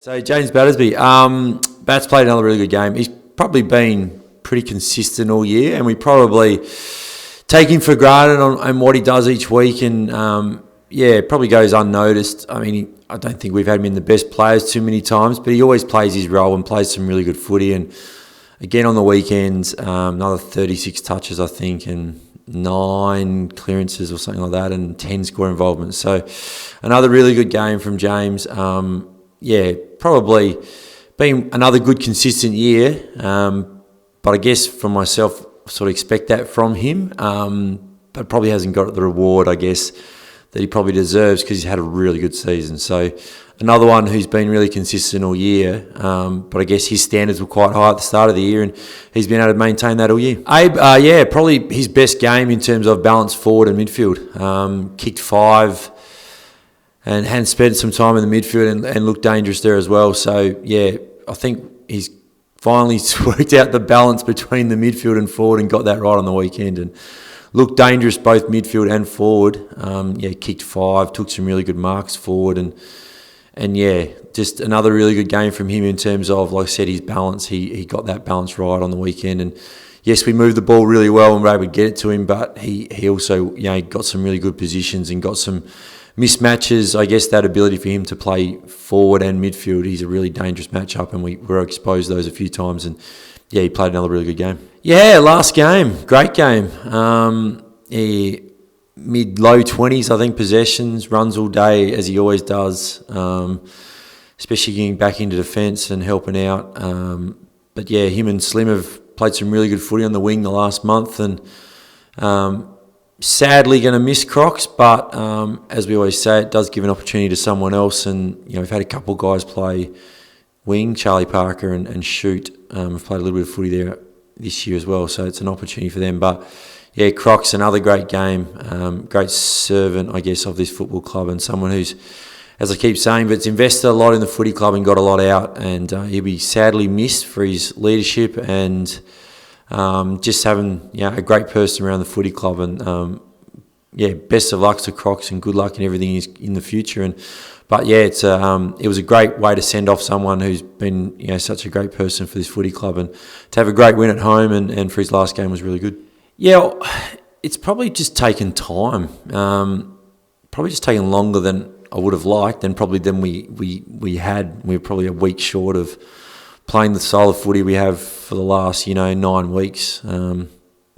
So James Battersby, Bats played another really good game. He's probably been pretty consistent all year, and we probably take him for granted on what he does each week, and probably goes unnoticed. I mean, I don't think we've had him in the best players too many times, but he always plays his role and plays some really good footy. And again on the weekends, another 36 touches, I think, and 9 clearances or something like that, and 10 score involvements. So another really good game from James. Probably been another good consistent year, but I guess for myself, I sort of expect that from him, but probably hasn't got the reward, I guess, that he probably deserves because he's had a really good season. So another one who's been really consistent all year, but I guess his standards were quite high at the start of the year, and he's been able to maintain that all year. Abe, probably his best game in terms of balance forward and midfield. Kicked 5 and spent some time in the midfield and looked dangerous there as well. So, I think he's finally worked out the balance between the midfield and forward and got that right on the weekend and looked dangerous both midfield and forward. Kicked 5, took some really good marks forward and just another really good game from him in terms of, like I said, his balance. He got that balance right on the weekend. And yes, we moved the ball really well and were able to get it to him, but he also got some really good positions and got some mismatches. I guess that ability for him to play forward and midfield, he's a really dangerous matchup, and we were exposed to those a few times. And he played another really good game. Last game, great game. Mid-low 20s, I think, possessions, runs all day as he always does, especially getting back into defence and helping out. Him and Slim have played some really good footy on the wing the last month, and sadly going to miss Crocs, but as we always say, it does give an opportunity to someone else. And we've had a couple of guys play wing, Charlie Parker and Shoot. Have played a little bit of footy there this year as well, so it's an opportunity for them. But Crocs, another great game, great servant, I guess, of this football club, and someone who's, as I keep saying, but it's invested a lot in the footy club and got a lot out, and he'll be sadly missed for his leadership and just having a great person around the footy club. And best of luck to Crocs and good luck in everything in the future. It was a great way to send off someone who's been such a great person for this footy club, and to have a great win at home and for his last game was really good. It's probably just taken time. Probably just taken longer than I would have liked, and probably than we had. We were probably a week short of playing the style of footy we have for the last 9 weeks. I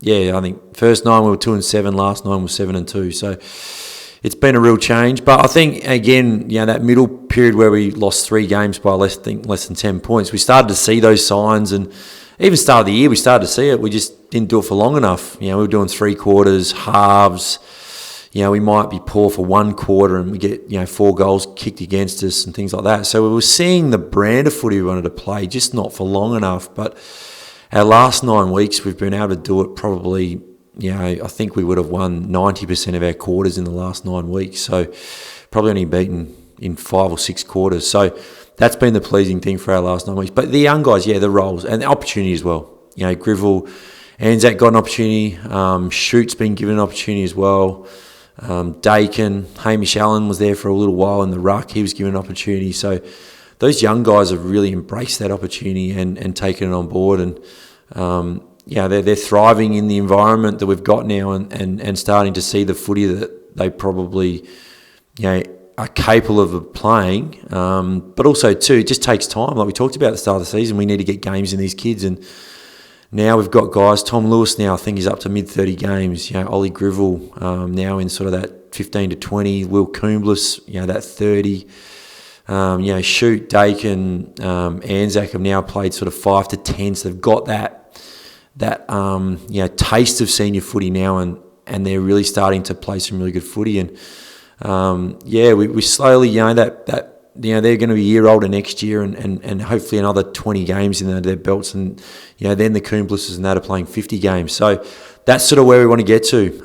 think first 9 we were 2-7, last 9 was 7-2. So it's been a real change. But I think again, that middle period where we lost 3 games by less than 10 points, we started to see those signs, and even start of the year we started to see it. We just didn't do it for long enough. We were doing 3 quarters, halves. We might be poor for 1 quarter and we get 4 goals kicked against us and things like that. So we were seeing the brand of footy we wanted to play, just not for long enough. But our last 9 weeks, we've been able to do it probably, I think we would have won 90% of our quarters in the last 9 weeks. So probably only beaten in 5 or 6 quarters. So that's been the pleasing thing for our last 9 weeks. But the young guys, the roles and the opportunity as well. Grivel, Anzac got an opportunity. Shoot's been given an opportunity as well. Dakin, Hamish Allen was there for a little while in the ruck. He was given an opportunity. So those young guys have really embraced that opportunity and taken it on board. And they're thriving in the environment that we've got now, and starting to see the footy that they probably are capable of playing. But also too, it just takes time. Like we talked about at the start of the season, we need to get games in these kids, and now we've got guys. Tom Lewis now, I think he's up to mid-30 games. Ollie Grivel now in sort of that 15 to 20. Will Coomblas, that 30. Shoot, Dakin, Anzac have now played sort of 5 to 10. So they've got that taste of senior footy now, and they're really starting to play some really good footy. And we slowly they're going to be a year older next year, and hopefully another 20 games in their belts, and then the Coomblases and that are playing 50 games. So that's sort of where we want to get to,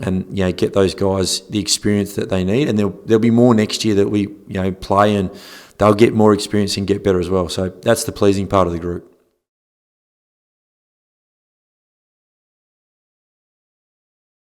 and get those guys the experience that they need, and there'll be more next year that we play, and they'll get more experience and get better as well. So that's the pleasing part of the group.